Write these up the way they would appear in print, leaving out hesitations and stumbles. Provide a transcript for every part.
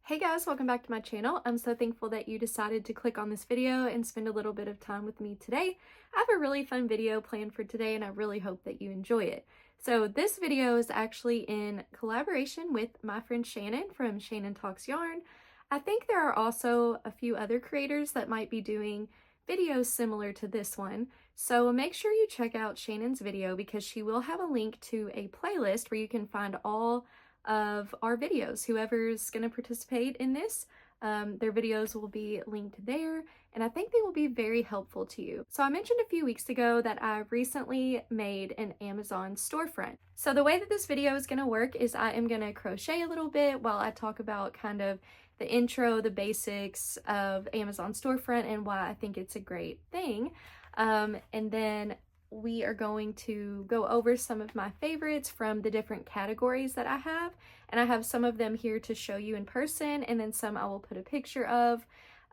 Hey guys, welcome back to my channel. I'm so thankful that you decided to click on this video and spend a little bit of time with me today. I have a really fun video planned for today and I really hope that you enjoy it. So this video is actually in collaboration with my friend Shannon from Shannon Talks Yarn. I think there are also a few other creators that might be doing videos similar to this one. So make sure you check out Shannon's video because she will have a link to a playlist where you can find all of our videos. Whoever's going to participate in this, their videos will be linked there, and I think they will be very helpful to you. So I mentioned a few weeks ago that I recently made an Amazon storefront. So the way that this video is going to work is I am going to crochet a little bit while I talk about kind of the intro, the basics of Amazon storefront and why I think it's a great thing. And then we are going to go over some of my favorites from the different categories that I have, and I have some of them here to show you in person, and then some I will put a picture of,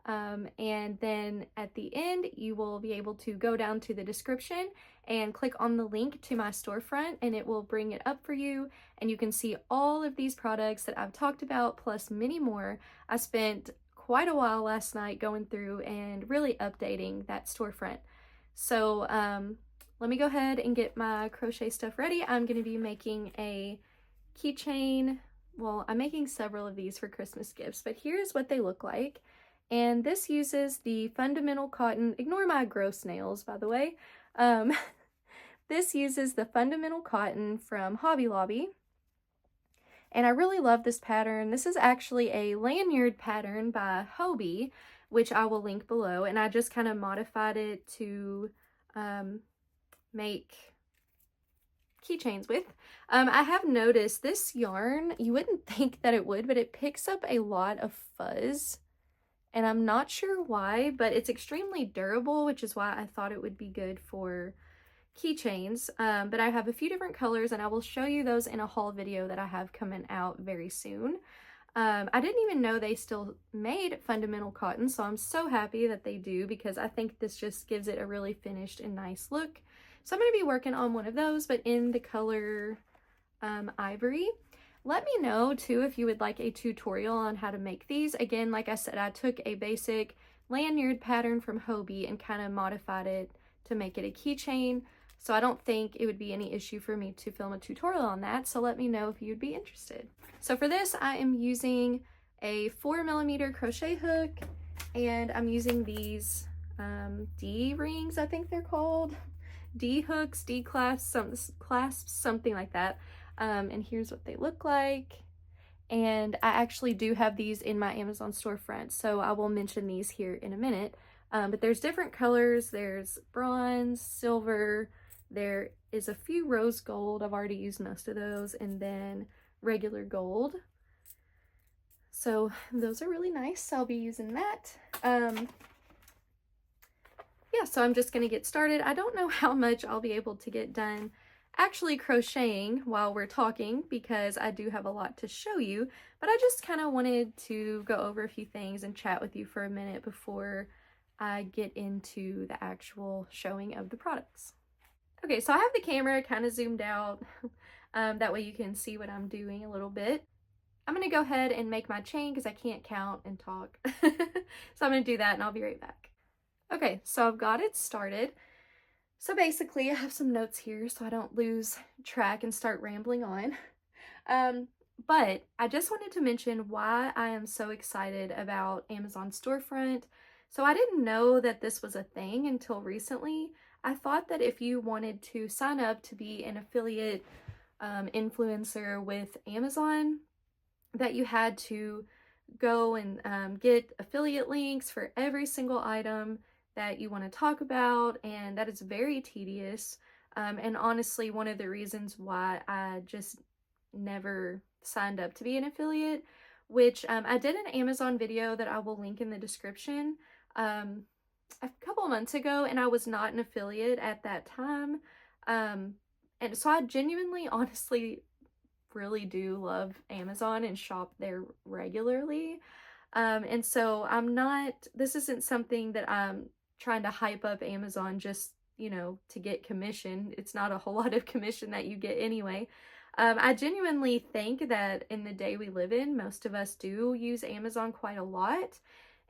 and then at the end you will be able to go down to the description and click on the link to my storefront, and it will bring it up for you, and you can see all of these products that I've talked about plus many more. I spent quite a while last night going through and really updating that storefront. So let me go ahead and get my crochet stuff ready. I'm going to be making a keychain. Well, I'm making several of these for Christmas gifts, but here's what they look like. And this uses the fundamental cotton. Ignore my gross nails, by the way. This uses the fundamental cotton from Hobby Lobby. And I really love this pattern. This is actually a lanyard pattern by Hobie, which I will link below. And I just kind of modified it to make keychains with. I have noticed this yarn, you wouldn't think that it would, but it picks up a lot of fuzz, and I'm not sure why, but it's extremely durable, which is why I thought it would be good for keychains. But I have a few different colors, and I will show you those in a haul video that I have coming out very soon. I didn't even know they still made fundamental cotton, so I'm so happy that they do because I think this just gives it a really finished and nice look. So I'm going to be working on one of those, but in the color Ivory. Let me know too if you would like a tutorial on how to make these. Again, like I said, I took a basic lanyard pattern from Hobie and kind of modified it to make it a keychain. So I don't think it would be any issue for me to film a tutorial on that. So let me know if you'd be interested. So for this, I am using a 4mm crochet hook, and I'm using these D rings, I think they're called. D hooks, D clasps, something like that. And here's what they look like. And I actually do have these in my Amazon storefront, so I will mention these here in a minute. But there's different colors. There's bronze, silver, there is a few rose gold. I've already used most of those, and then regular gold. So those are really nice. I'll be using that. Yeah, so I'm just going to get started. I don't know how much I'll be able to get done actually crocheting while we're talking because I do have a lot to show you, but I just kind of wanted to go over a few things and chat with you for a minute before I get into the actual showing of the products. Okay, so I have the camera kind of zoomed out, that way you can see what I'm doing a little bit. I'm going to go ahead and make my chain because I can't count and talk. So I'm going to do that and I'll be right back. Okay, so I've got it started. So basically, I have some notes here so I don't lose track and start rambling on. But I just wanted to mention why I am so excited about Amazon storefront. So I didn't know that this was a thing until recently. I thought that if you wanted to sign up to be an affiliate influencer with Amazon, that you had to go and get affiliate links for every single item that you want to talk about, and that is very tedious, and honestly one of the reasons why I just never signed up to be an affiliate, which I did an Amazon video that I will link in the description a couple months ago, and I was not an affiliate at that time, and so I genuinely honestly really do love Amazon and shop there regularly, and so this isn't something that I'm trying to hype up Amazon just, you know, to get commission. It's not a whole lot of commission that you get anyway. I genuinely think that in the day we live in, most of us do use Amazon quite a lot.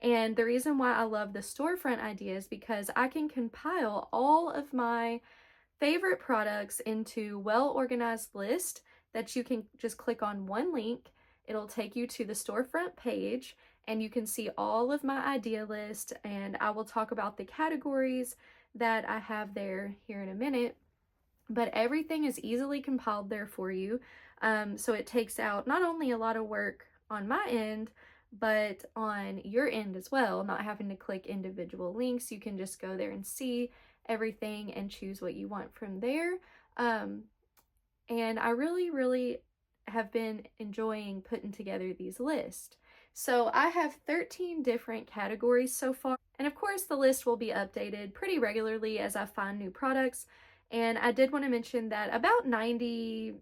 And the reason why I love the storefront idea is because I can compile all of my favorite products into well-organized list that you can just click on one link. It'll take you to the storefront page and you can see all of my idea list, and I will talk about the categories that I have there here in a minute. But everything is easily compiled there for you. So it takes out not only a lot of work on my end, but on your end as well, not having to click individual links. You can just go there and see everything and choose what you want from there. And I really have been enjoying putting together these lists. So I have 13 different categories so far. And of course, the list will be updated pretty regularly as I find new products. And I did want to mention that about 98%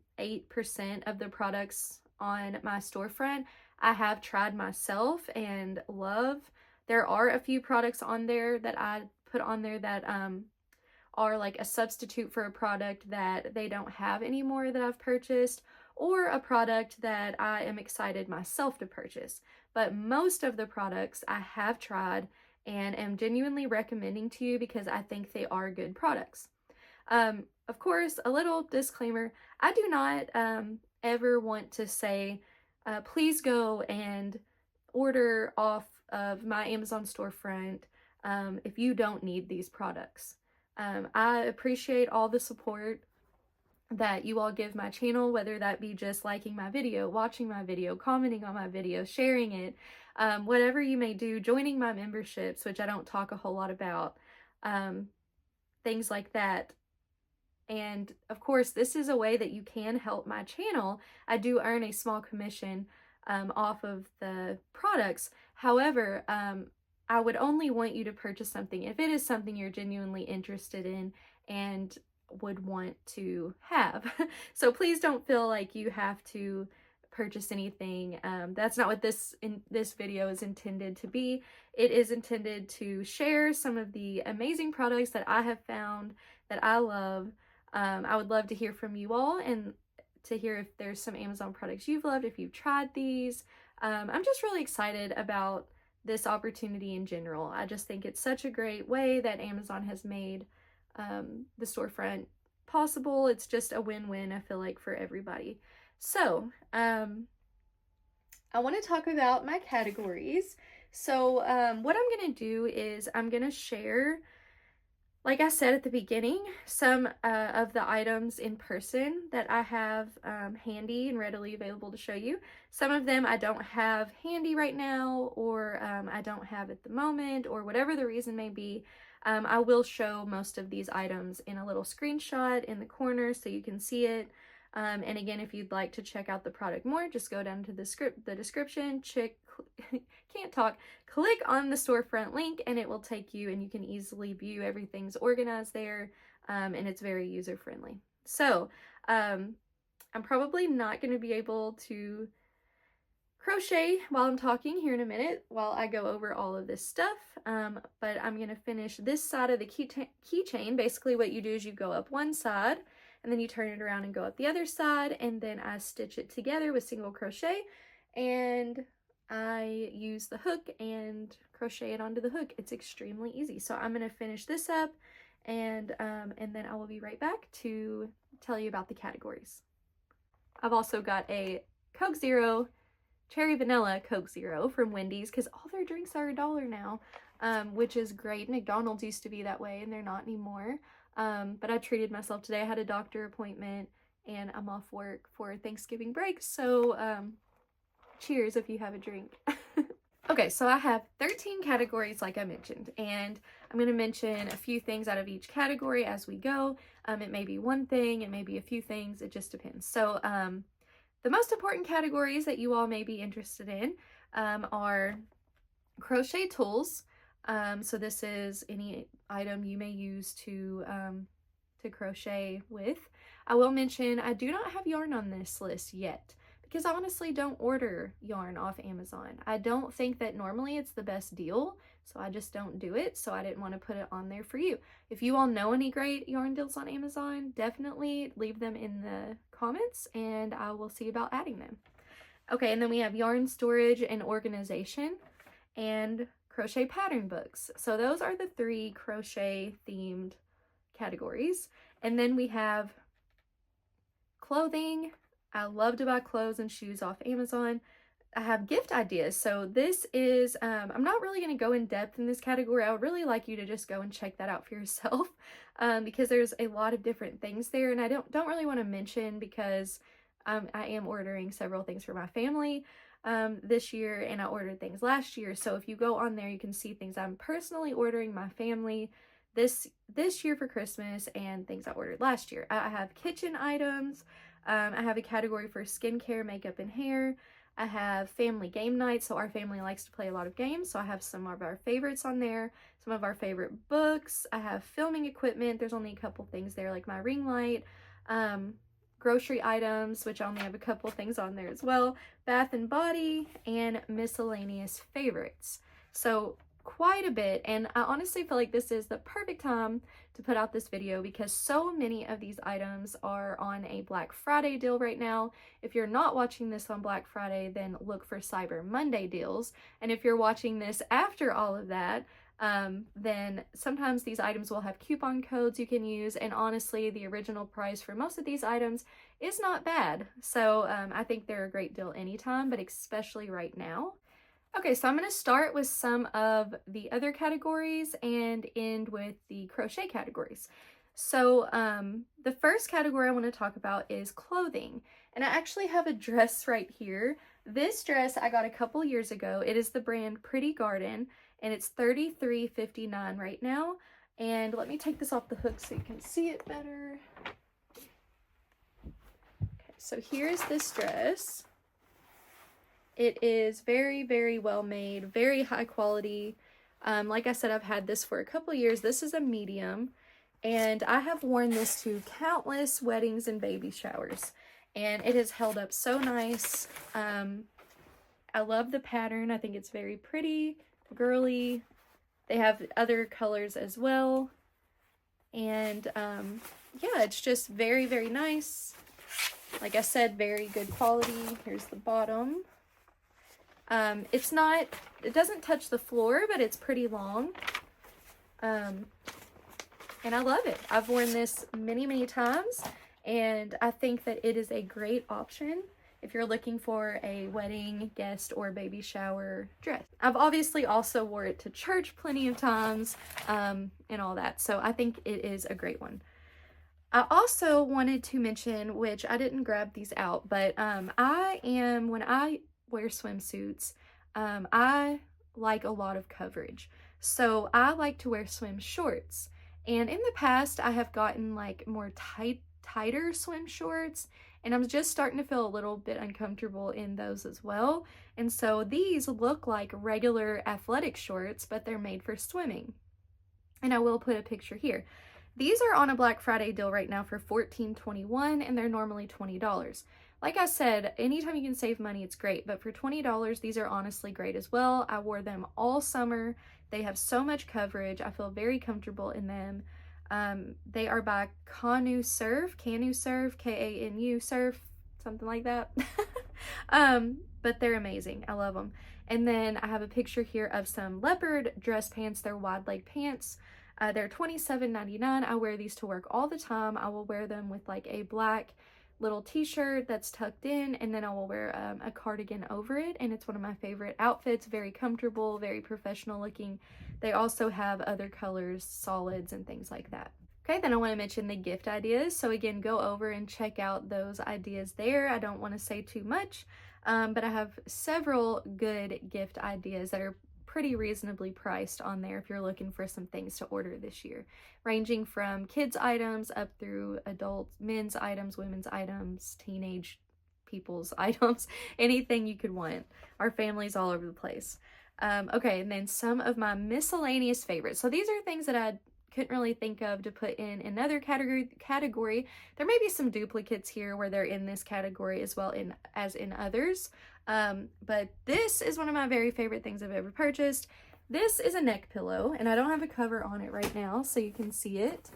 of the products on my storefront I have tried myself and love. There are a few products on there that I put on there that are like a substitute for a product that they don't have anymore that I've purchased, or a product that I am excited myself to purchase. But most of the products I have tried and am genuinely recommending to you because I think they are good products. Of course, a little disclaimer, I do not ever want to say, please go and order off of my Amazon storefront if you don't need these products. I appreciate all the support that you all give my channel, whether that be just liking my video, watching my video, commenting on my video, sharing it, whatever you may do, joining my memberships, which I don't talk a whole lot about, things like that. And of course, this is a way that you can help my channel. I do earn a small commission off of the products. However, I would only want you to purchase something if it is something you're genuinely interested in and would want to have. So please don't feel like you have to purchase anything. That's not what this video is intended to be. It is intended to share some of the amazing products that I have found that I love. I would love to hear from you all and to hear if there's some Amazon products you've loved, if you've tried these. I'm just really excited about this opportunity in general. I just think it's such a great way that Amazon has made the storefront possible. It's just a win-win, I feel like, for everybody. So I want to talk about my categories. So what I'm going to do is I'm going to share, like I said at the beginning, some of the items in person that I have handy and readily available to show you. Some of them I don't have handy right now, or I don't have at the moment, or whatever the reason may be. I will show most of these items in a little screenshot in the corner so you can see it. And again, if you'd like to check out the product more, just go down to the description, click on the storefront link and it will take you, and you can easily view everything's organized there, and it's very user friendly. So I'm probably not going to be able to crochet while I'm talking here in a minute while I go over all of this stuff, but I'm going to finish this side of the keychain. Basically what you do is you go up one side and then you turn it around and go up the other side, and then I stitch it together with single crochet, and I use the hook and crochet it onto the hook. It's extremely easy. So I'm going to finish this up, and then I will be right back to tell you about the categories. I've also got a Coke Zero Cherry Vanilla Coke Zero from Wendy's, because all their drinks are $1 now, which is great. McDonald's used to be that way and they're not anymore. But I treated myself today. I had a doctor appointment and I'm off work for Thanksgiving break. So cheers if you have a drink. Okay, so I have 13 categories like I mentioned, and I'm going to mention a few things out of each category as we go. It may be one thing, it may be a few things, it just depends. So the most important categories that you all may be interested in are crochet tools. So this is any item you may use to crochet with. I will mention I do not have yarn on this list yet, because I honestly don't order yarn off Amazon. I don't think that normally it's the best deal, so I just don't do it. So I didn't want to put it on there for you. If you all know any great yarn deals on Amazon, definitely leave them in the comments, and I will see about adding them. Okay, and then we have yarn storage and organization and crochet pattern books. So those are the 3 crochet themed categories. And then we have clothing. I love to buy clothes and shoes off Amazon. I have gift ideas. So this is, I'm not really going to go in depth in this category. I would really like you to just go and check that out for yourself, because there's a lot of different things there, and I don't really want to mention because I am ordering several things for my family this year, and I ordered things last year. So if you go on there, you can see things I'm personally ordering my family this year for Christmas and things I ordered last year. I have kitchen items. I have a category for skincare, makeup, and hair. I have family game night, so our family likes to play a lot of games, so I have some of our favorites on there, some of our favorite books. I have filming equipment. There's only a couple things there, like my ring light, grocery items, which I only have a couple things on there as well, bath and body, and miscellaneous favorites. So quite a bit, and I honestly feel like this is the perfect time to put out this video because so many of these items are on a Black Friday deal right now. If you're not watching this on Black Friday, then look for Cyber Monday deals, and if you're watching this after all of that, then sometimes these items will have coupon codes you can use, and honestly the original price for most of these items is not bad. So I think they're a great deal anytime, but especially right now. Okay, so I'm going to start with some of the other categories and end with the crochet categories. So the first category I want to talk about is clothing, and I actually have a dress right here. This dress I got a couple years ago. It is the brand Pretty Garden, and it's $33.59 right now. And let me take this off the hook so you can see it better. Okay, so here's this dress. It is very, very well made, very high quality. Like I said, I've had this for a couple years. This is a medium, and I have worn this to countless weddings and baby showers, and it has held up so nice. I love the pattern. I think it's very pretty, girly. They have other colors as well, and yeah, it's just very, very nice. Like I said, very good quality. Here's the bottom. It doesn't touch the floor, but it's pretty long. And I love it. I've worn this many, many times, and I think that it is a great option if you're looking for a wedding, guest, or baby shower dress. I've obviously also wore it to church plenty of times, and all that. So I think it is a great one. I also wanted to mention, which I didn't grab these out, but when I wear swimsuits, I like a lot of coverage. So I like to wear swim shorts. And in the past, I have gotten like more tighter swim shorts, and I'm just starting to feel a little bit uncomfortable in those as well. And so these look like regular athletic shorts, but they're made for swimming. And I will put a picture here. These are on a Black Friday deal right now for $14.21, and they're normally $20. Like I said, anytime you can save money, it's great, but for $20, these are honestly great as well. I wore them all summer. They have so much coverage. I feel very comfortable in them. They are by Kanu Surf, K-A-N-U Surf, something like that. But they're amazing. I love them. And then I have a picture here of some leopard dress pants. They're wide leg pants. They're $27.99. I wear these to work all the time. I will wear them with like a black little t-shirt that's tucked in, and then I will wear a cardigan over it, and it's one of my favorite outfits. Very comfortable, very professional looking. They also have other colors, solids, and things like that. Okay, then I want to mention the gift ideas. So again, go over and check out those ideas there. I don't want to say too much, but I have several good gift ideas that are pretty reasonably priced on there if you're looking for some things to order this year, ranging from kids items up through adult men's items, women's items, teenage people's items, anything you could want. Our family's all over the place. Okay, and then some of my miscellaneous favorites. So these are things that I couldn't really think of to put in another category. There may be some duplicates here where they're in this category as well as in others. But this is one of my very favorite things I've ever purchased. This is a neck pillow, and I don't have a cover on it right now so you can see it.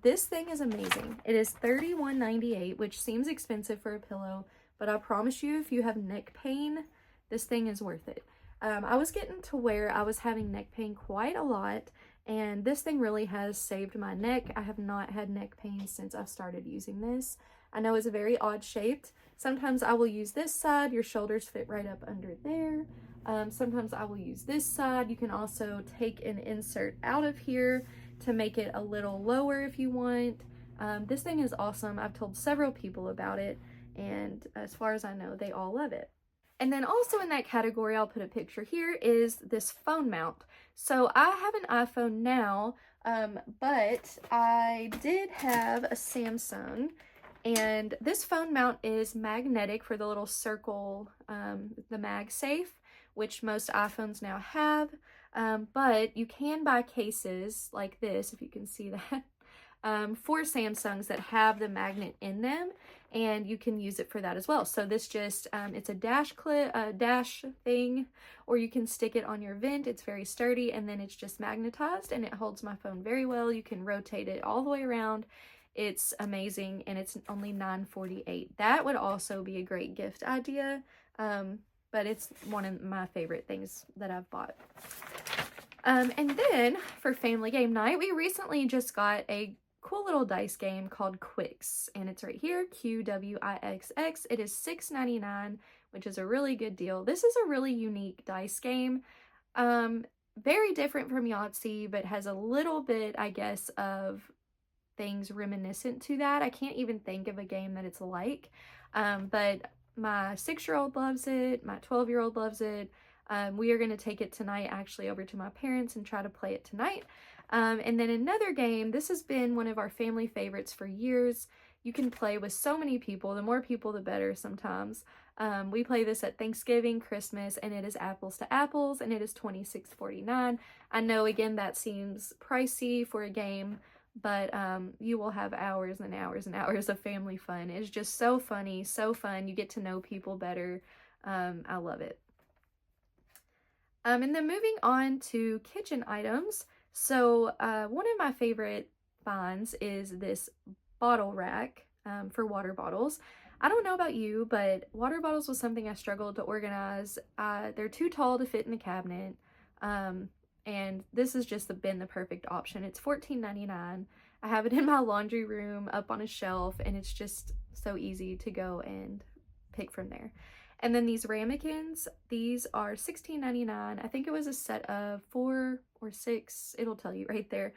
This thing is amazing. It is $31.98, which seems expensive for a pillow, but I promise you, if you have neck pain, this thing is worth it. I was getting to where I was having neck pain quite a lot, and this thing really has saved my neck. I have not had neck pain since I started using this. I know it's a very odd shaped. Sometimes I will use this side. Your shoulders fit right up under there. Sometimes I will use this side. You can also take an insert out of here to make it a little lower if you want. This thing is awesome. I've told several people about it, and as far as I know, they all love it. And then also in that category, I'll put a picture here, is this phone mount. So I have an iPhone now, but I did have a Samsung, and this phone mount is magnetic for the little circle, the MagSafe, which most iPhones now have, but you can buy cases like this, if you can see that, for Samsungs that have the magnet in them, and you can use it for that as well. So this just, it's a dash thing, or you can stick it on your vent. It's very sturdy, and then it's just magnetized, and it holds my phone very well. You can rotate it all the way around. It's amazing, and it's only $9.48. That would also be a great gift idea, but it's one of my favorite things that I've bought. And then for family game night, we recently just got a cool little dice game called Quix, and it's right here, Qwixx. It is $6.99, which is a really good deal. This is a really unique dice game, very different from Yahtzee, but has a little bit, I guess, of things reminiscent to that. I can't even think of a game that it's like, but my 6-year-old loves it, my 12-year-old loves it. We are going to take it tonight actually over to my parents and try to play it tonight. And then another game, this has been one of our family favorites for years. You can play with so many people. The more people, the better sometimes. We play this at Thanksgiving, Christmas, and it is Apples to Apples, and it is $26.49. I know, again, that seems pricey for a game, but you will have hours and hours and hours of family fun. It's just so funny, so fun. You get to know people better. I love it. And then moving on to kitchen items. So one of my favorite finds is this bottle rack for water bottles. I don't know about you, but water bottles was something I struggled to organize. They're too tall to fit in the cabinet, and this has just been the perfect option. It's $14.99. I have it in my laundry room up on a shelf, and it's just so easy to go and pick from there. And then these ramekins, these are $16.99. I think it was a set of 4 or 6. It'll tell you right there.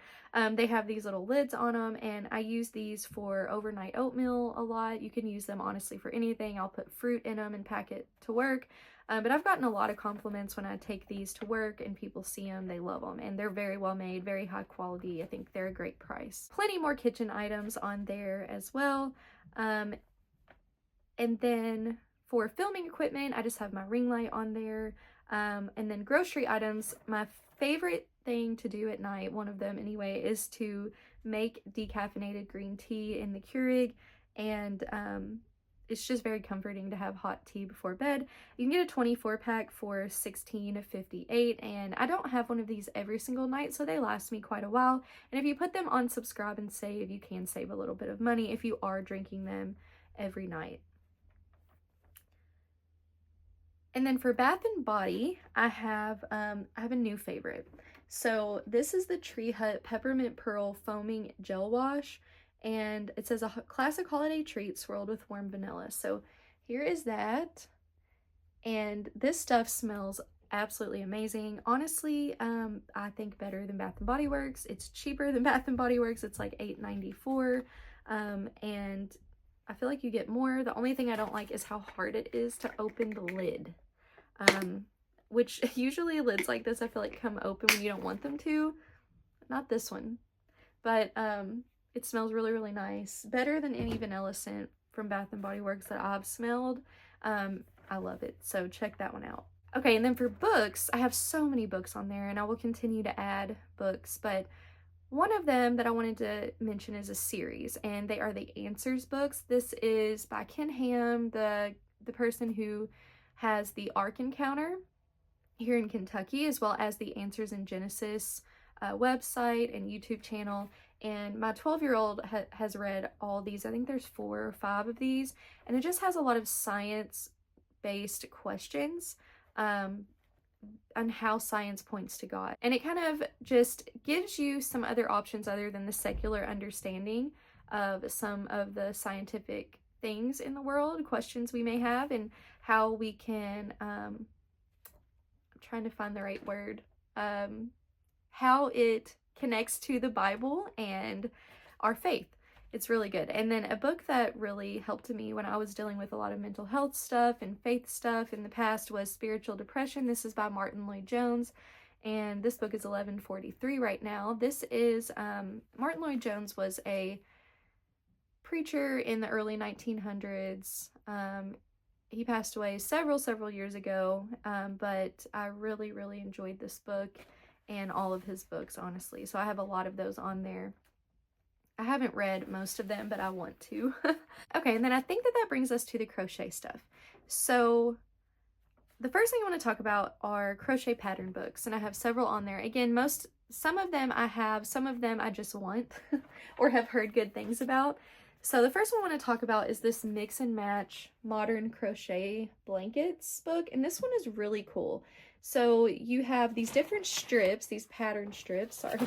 They have these little lids on them, and I use these for overnight oatmeal a lot. You can use them honestly for anything. I'll put fruit in them and pack it to work. But I've gotten a lot of compliments when I take these to work and people see them. They love them, and they're very well made, very high quality. I think they're a great price. Plenty more kitchen items on there as well. And then for filming equipment, I just have my ring light on there. And then grocery items, my favorite thing to do at night, one of them anyway, is to make decaffeinated green tea in the Keurig. And it's just very comforting to have hot tea before bed. You can get a 24-pack for $16.58, and I don't have one of these every single night, so they last me quite a while. And if you put them on subscribe and save, you can save a little bit of money if you are drinking them every night. And then for Bath and Body, I have a new favorite. So this is the Tree Hut Peppermint Pearl Foaming Gel Wash, and it says a classic holiday treat swirled with warm vanilla. So here is that, and this stuff smells absolutely amazing. Honestly, I think better than Bath and Body Works. It's cheaper than Bath and Body Works. It's like $8.94, and I feel like you get more. The only thing I don't like is how hard it is to open the lid, which usually lids like this I feel like come open when you don't want them to. Not this one, but it smells really, really nice. Better than any vanilla scent from Bath & Body Works that I've smelled. I love it, so check that one out. Okay, and then for books, I have so many books on there, and I will continue to add books, but one of them that I wanted to mention is a series, and they are the Answers books. This is by Ken Ham, the person who has the Ark Encounter here in Kentucky, as well as the Answers in Genesis website and YouTube channel. And my 12-year-old has read all these. I think there's 4 or 5 of these, and it just has a lot of science-based questions on how science points to God. And it kind of just gives you some other options other than the secular understanding of some of the scientific things in the world, questions we may have, and how we can, I'm trying to find the right word, how it connects to the Bible and our faith. It's really good. And then a book that really helped me when I was dealing with a lot of mental health stuff and faith stuff in the past was Spiritual Depression. This is by Martin Lloyd-Jones, and this book is 1143 right now. This is, Martin Lloyd-Jones was a preacher in the early 1900s. He passed away several years ago, but I really enjoyed this book and all of his books, honestly. So I have a lot of those on there. I haven't read most of them, but I want to. Okay, and then I think that brings us to the crochet stuff. So the first thing I want to talk about are crochet pattern books, and I have several on there. Again, some of them I have, some of them I just want or have heard good things about. So the first one I want to talk about is this Mix and Match Modern Crochet Blankets book, and this one is really cool. So you have these different strips, these pattern strips, sorry,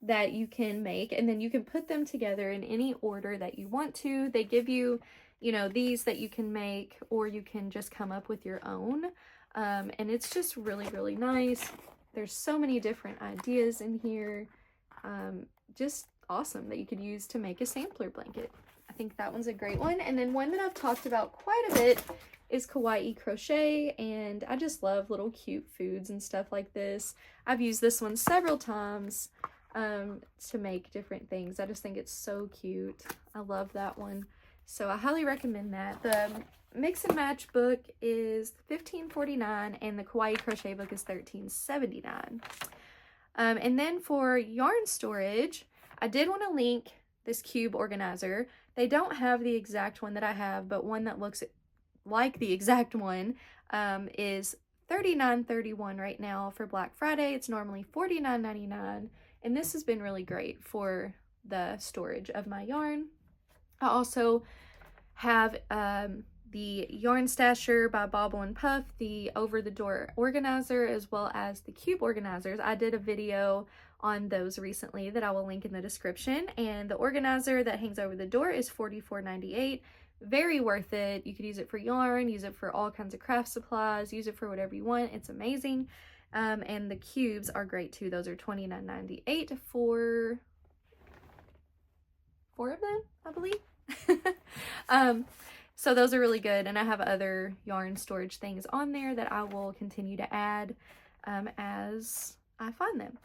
that you can make, and then you can put them together in any order that you want to. They give you, you know, these that you can make, or you can just come up with your own. And it's just really nice. There's so many different ideas in here. Just awesome that you could use to make a sampler blanket. I think that one's a great one. And then one that I've talked about quite a bit is Kawaii Crochet, and I just love little cute foods and stuff like this. I've used this one several times to make different things. I just think it's so cute. I love that one. So I highly recommend that. The Mix and Match book is $15.49 and the Kawaii Crochet book is $13.79. And then for yarn storage, I did want to link this cube organizer. They don't have the exact one that I have, but one that looks like the exact one is $39.31 right now for Black Friday. It's normally $49.99. And this has been really great for the storage of my yarn. I also have the Yarnstasher by Bobble and Puff, the over-the-door organizer, as well as the cube organizers. I did a video on those recently that I will link in the description. And the organizer that hangs over the door is $44.98. Very worth it. You could use it for yarn, use it for all kinds of craft supplies, use it for whatever you want. It's amazing. And the cubes are great too. Those are $29.98 for 4 of them, I believe. So those are really good, and I have other yarn storage things on there that I will continue to add as I find them.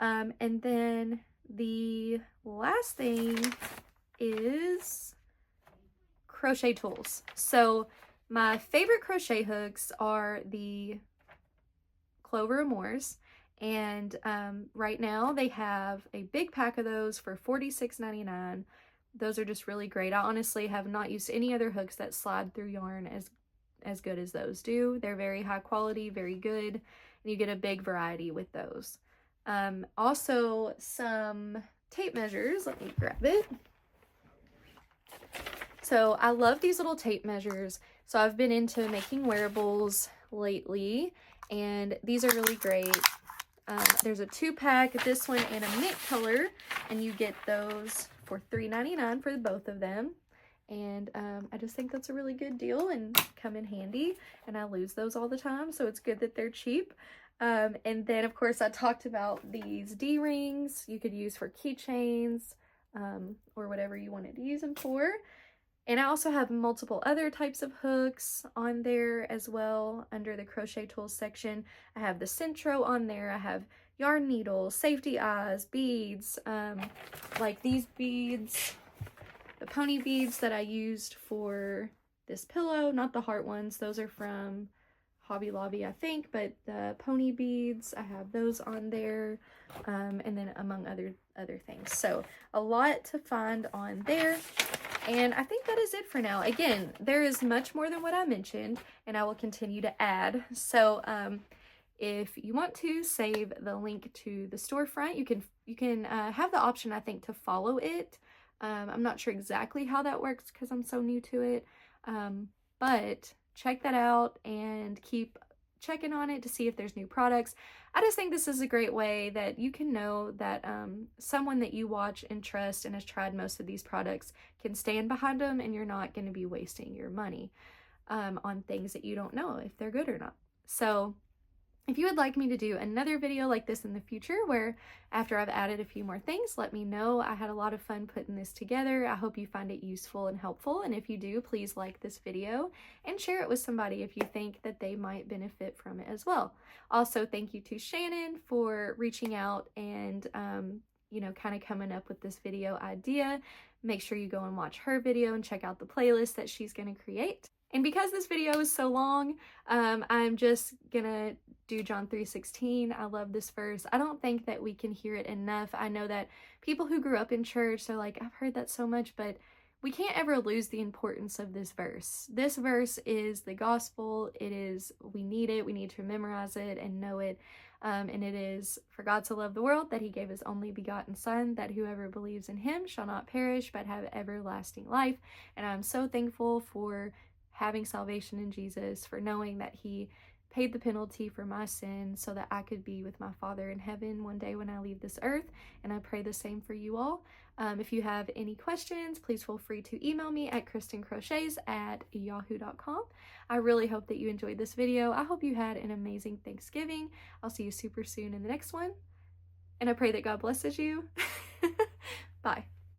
And then the last thing is crochet tools. So my favorite crochet hooks are the Clover Amours, and right now they have a big pack of those for $46.99. Those are just really great. I honestly have not used any other hooks that slide through yarn as good as those do. They're very high quality, very good, and you get a big variety with those. Also some tape measures. Let me grab it. So I love these little tape measures. So I've been into making wearables lately, and these are really great. There's a 2-pack, this one and a mint color, and you get those for $3.99 for both of them. And I just think that's a really good deal and come in handy, and I lose those all the time, so it's good that they're cheap. And then of course I talked about these D-rings you could use for keychains or whatever you wanted to use them for. And I also have multiple other types of hooks on there as well under the crochet tools section. I have the Centro on there. I have yarn needles, safety eyes, beads, like these beads, the pony beads that I used for this pillow, not the heart ones. Those are from Hobby Lobby, I think, but the pony beads, I have those on there, and then among other things. So a lot to find on there. And I think that is it for now. Again, there is much more than what I mentioned, and I will continue to add. So If you want to save the link to the storefront, you can have the option, I think, to follow it. I'm not sure exactly how that works because I'm so new to it, but check that out and keep checking on it to see if there's new products. I just think this is a great way that you can know that someone that you watch and trust and has tried most of these products can stand behind them, and you're not going to be wasting your money on things that you don't know if they're good or not. So if you would like me to do another video like this in the future, where after I've added a few more things, let me know. I had a lot of fun putting this together. I hope you find it useful and helpful. And if you do, please like this video and share it with somebody if you think that they might benefit from it as well. Also, thank you to Shannon for reaching out and, you know, kind of coming up with this video idea. Make sure you go and watch her video and check out the playlist that she's going to create. And because this video is so long, I'm just gonna do John 3:16. I love this verse. I don't think that we can hear it enough. I know that people who grew up in church, they're like, I've heard that so much, but we can't ever lose the importance of this verse. This verse is the gospel. We need it. We need to memorize it and know it. And it is, for God so loved the world that he gave his only begotten Son, that whoever believes in him shall not perish, but have everlasting life. And I'm so thankful for having salvation in Jesus, for knowing that he paid the penalty for my sin so that I could be with my Father in heaven one day when I leave this earth. And I pray the same for you all. If you have any questions, please feel free to email me at kristencrochets@yahoo.com. I really hope that you enjoyed this video. I hope you had an amazing Thanksgiving. I'll see you super soon in the next one. And I pray that God blesses you. Bye.